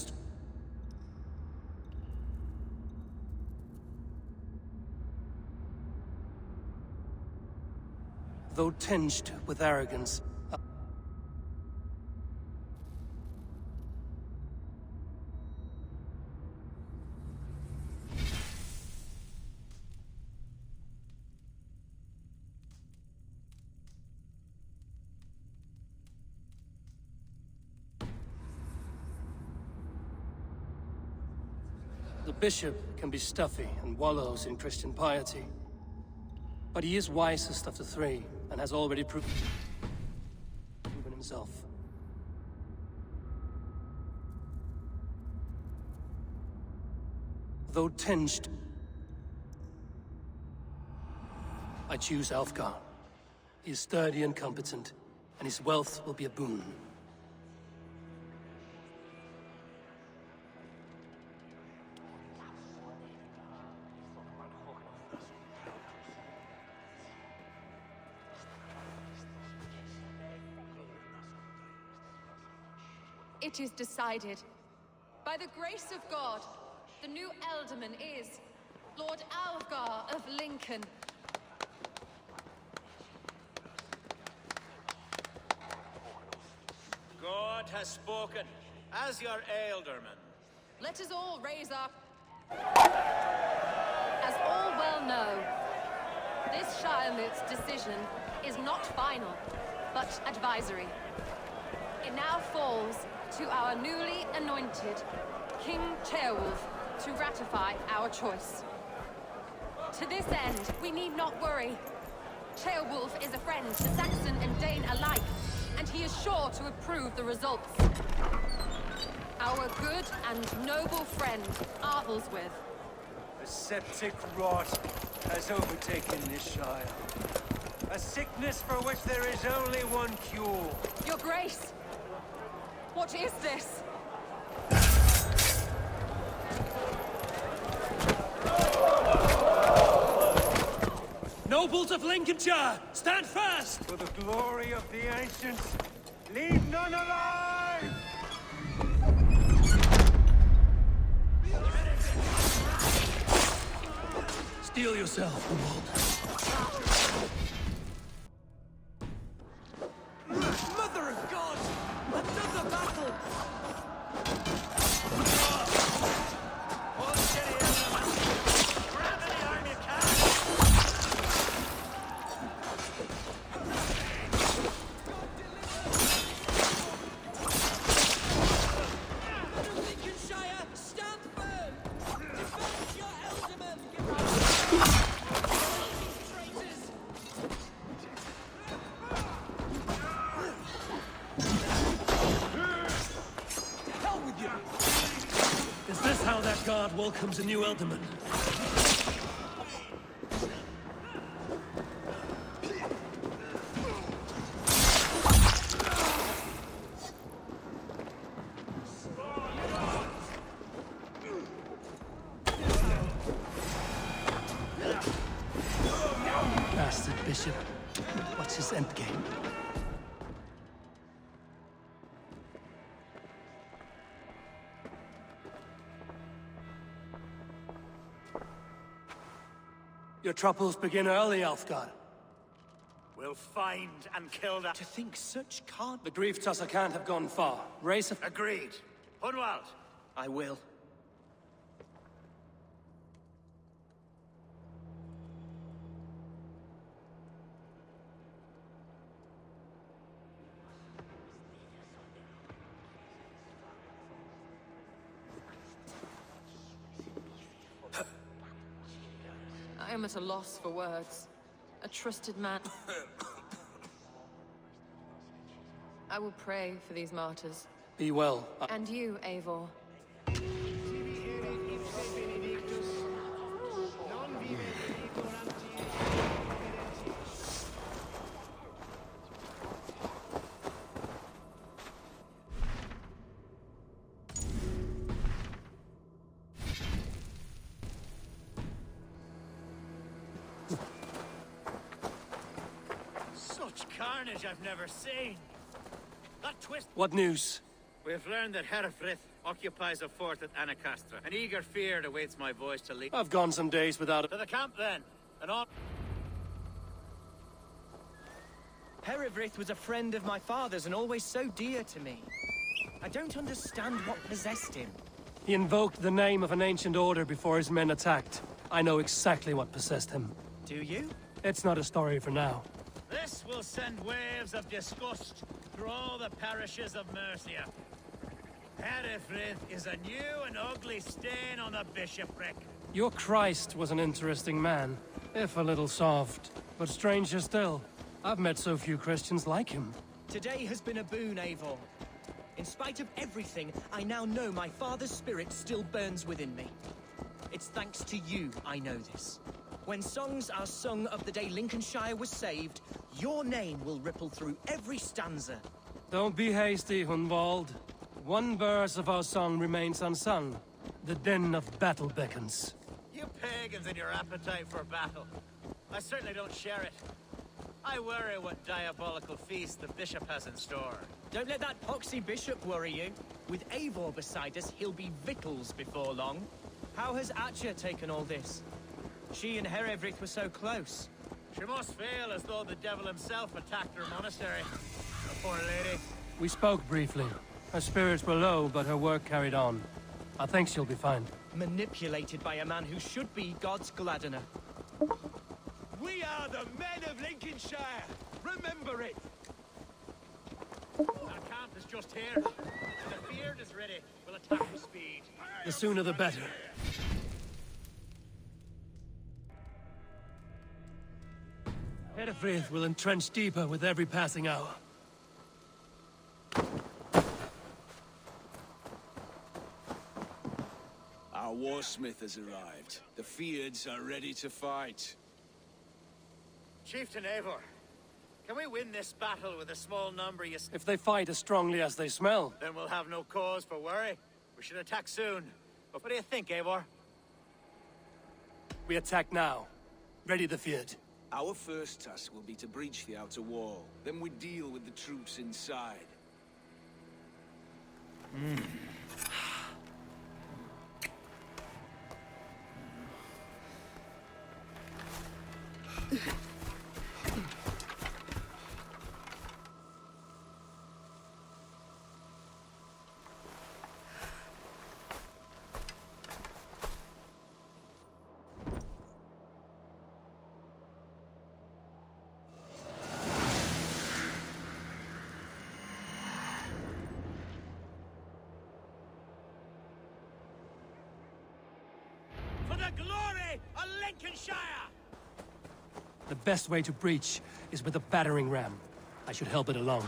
though tinged with arrogance. The bishop can be stuffy and wallows in Christian piety. But he is wisest of the 3, and has already proven himself. Though tinged, I choose Alfgar. He is sturdy and competent, and his wealth will be a boon. It is decided. By the grace of God, the new Alderman is Lord Alfgar of Lincoln. God has spoken, as your Alderman. Let us all raise up. As all well know, this Shire moot's decision is not final, but advisory. It now falls to our newly anointed King Ceolwulf to ratify our choice. To this end, we need not worry. Ceolwulf is a friend to Saxon and Dane alike, and he is sure to approve the results. Our good and noble friend, Arthelswith. A septic rot has overtaken this Shire. A sickness for which there is only one cure. Your Grace! What is this? Nobles of Lincolnshire, stand fast! For the glory of the ancients, leave none alive! Steel yourself, Humboldt. Mother of God! Another battle! Lincolnshire, stand firm! Defend your ealdormen! Traitors! To hell with you! Is this how that guard welcomes a new Elderman? Bastard Bishop. What's his endgame? Your troubles begin early, Alfgar. We'll find and kill that. To think such can't... The grief tusser can't have gone far. Race of... Agreed. Hunwald! I will. I am at a loss for words. A trusted man. I will pray for these martyrs. Be well. And you, Eivor. Such carnage I've never seen. That twist... What news? We've learned that Herefrith occupies a fort at Anacastra. An eager fear awaits my voice to lead... I've gone some days without... To the camp, then, and on... Herefrith was a friend of my father's and always so dear to me. I don't understand what possessed him. He invoked the name of an ancient order before his men attacked. I know exactly what possessed him. Do you? It's not a story for now. This will send waves of disgust through all the parishes of Mercia. Herefrith is a new and ugly stain on the bishopric. Your Christ was an interesting man, if a little soft. But stranger still, I've met so few Christians like him. Today has been a boon, Eivor. In spite of everything, I now know my father's spirit still burns within me. It's thanks to you I know this. When songs are sung of the day Lincolnshire was saved, your name will ripple through every stanza. Don't be hasty, Hunwald. One verse of our song remains unsung. The din of battle beckons. You pagans and your appetite for battle. I certainly don't share it. I worry what diabolical feast the bishop has in store. Don't let that poxy bishop worry you. With Eivor beside us, he'll be victuals before long. How has Atcha taken all this? She and Herefrith were so close. She must feel as though the devil himself attacked her monastery. The poor lady. We spoke briefly. Her spirits were low, but her work carried on. I think she'll be fine. Manipulated by a man who should be God's gladdener. We are the men of Lincolnshire! Remember it! Our camp is just here. The beard is ready. We'll attack with speed. The sooner the better. Herefrith will entrench deeper with every passing hour. Our warsmith has arrived. The Feards are ready to fight. Chieftain Eivor, can we win this battle with a small number you... If they fight as strongly as they smell. Then we'll have no cause for worry. We should attack soon. But what do you think, Eivor? We attack now. Ready the Feared. Our first task will be to breach the outer wall. Then we deal with the troops inside. For the glory of Lincolnshire! The best way to breach is with a battering ram. I should help it along.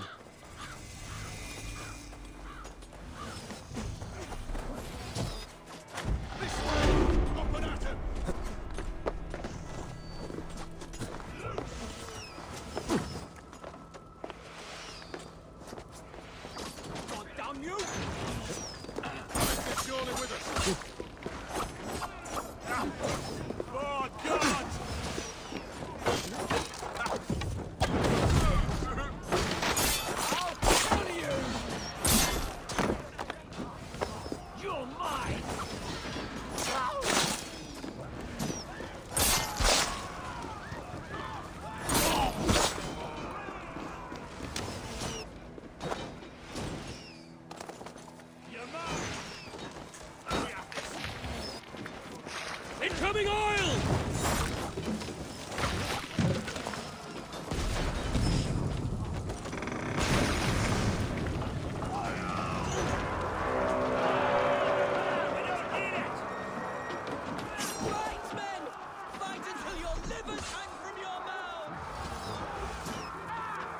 Incoming oil!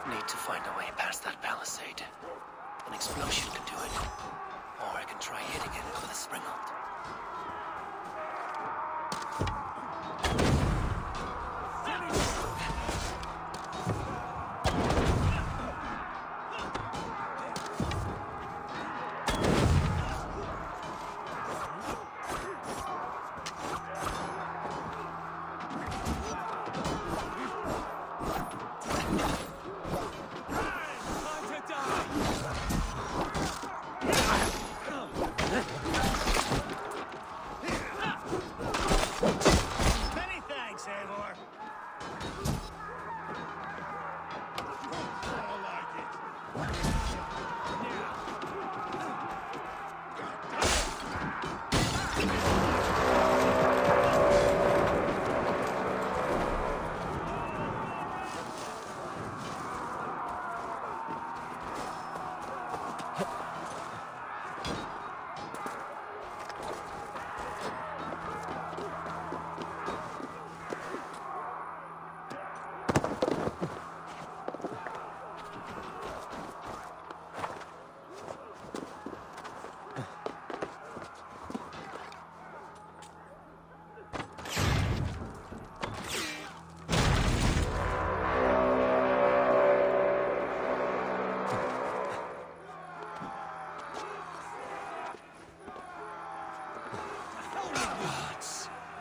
Need to find a way past that palisade. An explosion could do it. Or I can try hitting it with a springald.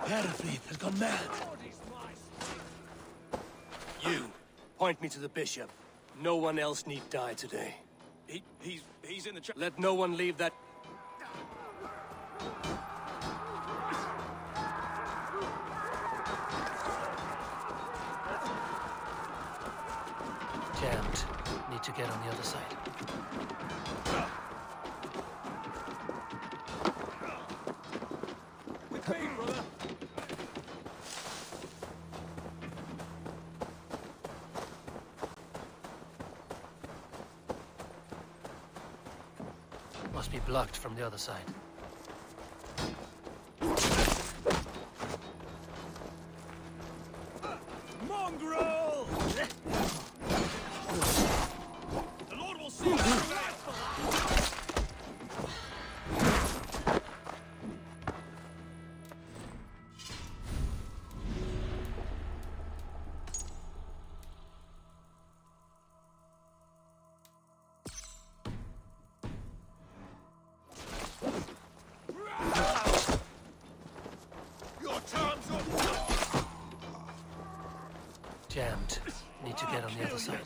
Herefleet has gone mad. You, point me to the bishop. No one else need die today. He's in the trap. Let no one leave that... Jammed. Need to get on the other side. With me, brother. Must be blocked from the other side. Mongrel! The Lord will see you. Jammed. Need to get on the other side.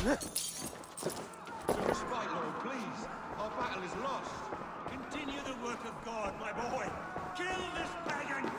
Respite, Lord, please. Our battle is lost. Continue the work of God, my boy. Kill this pagan!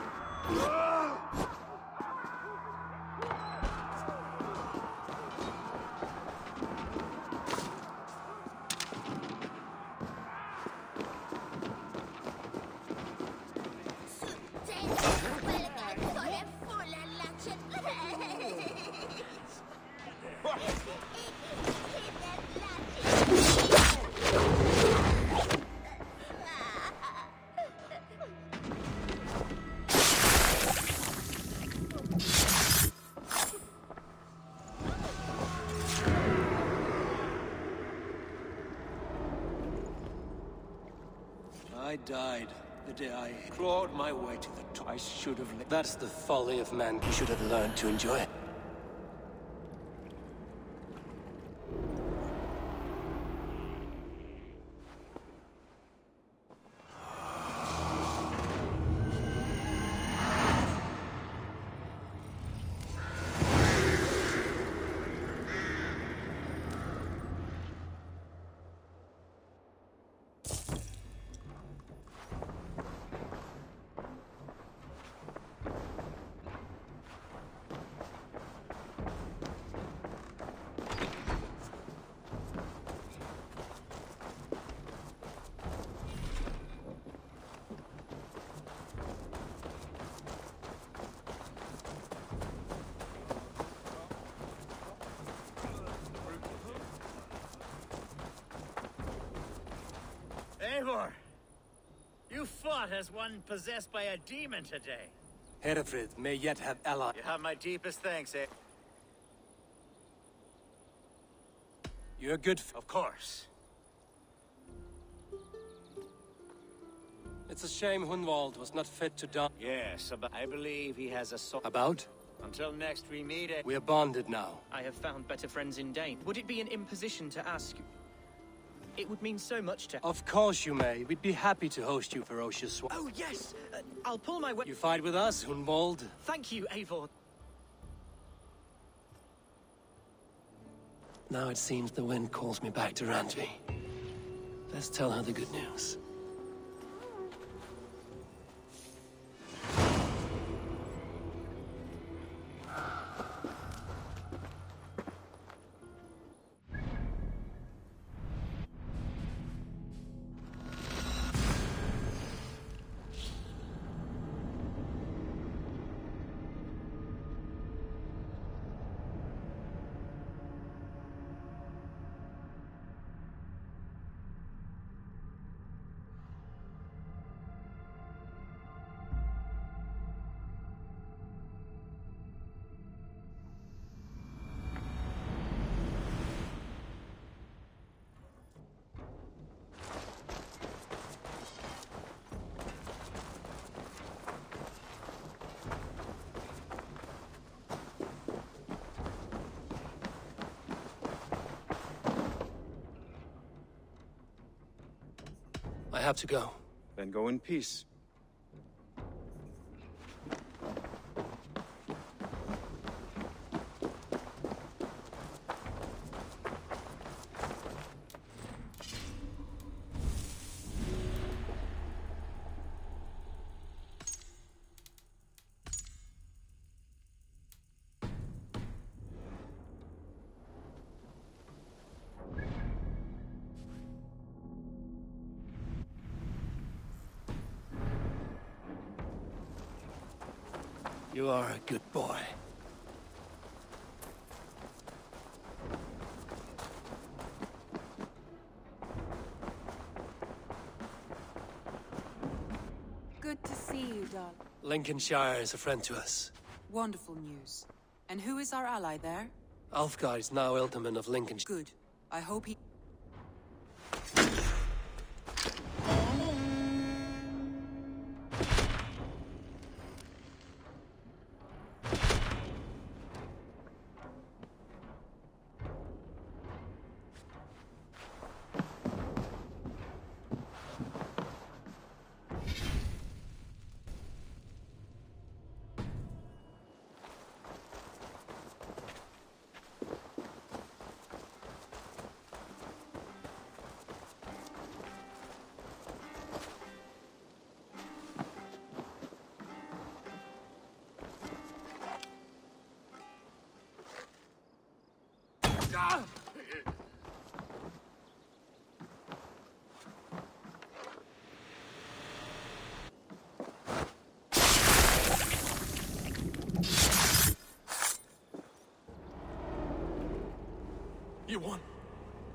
I died the day I clawed my way to the top. I should have lived. That's the folly of man. You should have learned to enjoy it. Eivor! You fought as one possessed by a demon today. Herefrid may yet have allies. You have my deepest thanks, eh? You're good. Of course. It's a shame Hunwald was not fit to die. Yes, but I believe he has a soul. About? Until next we meet it. We are bonded now. I have found better friends in Dane. Would it be an imposition to ask? It would mean so much to... Of course you may. We'd be happy to host you, ferocious swine. Oh, yes! I'll pull my weight. You fight with us, Hunwald? Thank you, Eivor. Now it seems the wind calls me back to Randvi. Let's tell her the good news. I have to go. Then go in peace. You are a good boy. Good to see you, darling. Lincolnshire is a friend to us. Wonderful news. And who is our ally there? Alfgar is now Ealdorman of Lincolnshire. Good. I hope he... You won.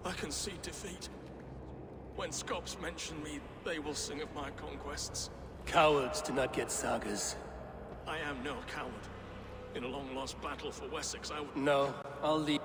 I concede defeat. When Scops mention me, they will sing of my conquests. Cowards do not get sagas. I am no coward. In a long-lost battle for Wessex, I would... No, I'll leave.